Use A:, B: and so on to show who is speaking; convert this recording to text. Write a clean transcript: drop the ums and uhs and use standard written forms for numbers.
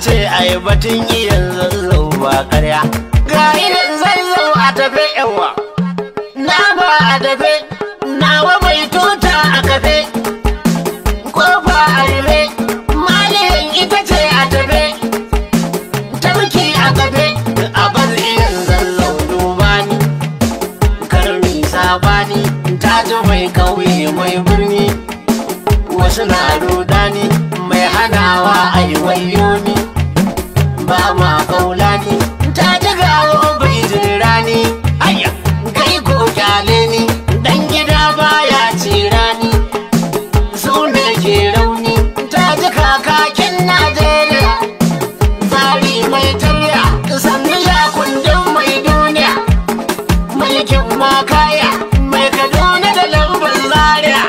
A: ce ai batun iyan zazzau ba karya. Ga iyan zazzau a tafe yawa, na ba a tafe, nawa mai tuta a kafe, kofa a rufe, maliyan ita ce a tafe, tarki a kafe. A bar iyan zazzau duba ni, karmi sabani, ta ji mai kauye mai birni, wasu na rudani, mai hanawa ai wayo ni, ba ma kaula ni, ta ji gawo bai jira ni. Aya kai ko kyale ni, dan gida baya cira ni, su ne ke rauni, ta ji kakakin Najeriya, tsari mai tarya, sannu ya kundin mai duniya, mulkin makaya mai Kaduna da lambar Zaria.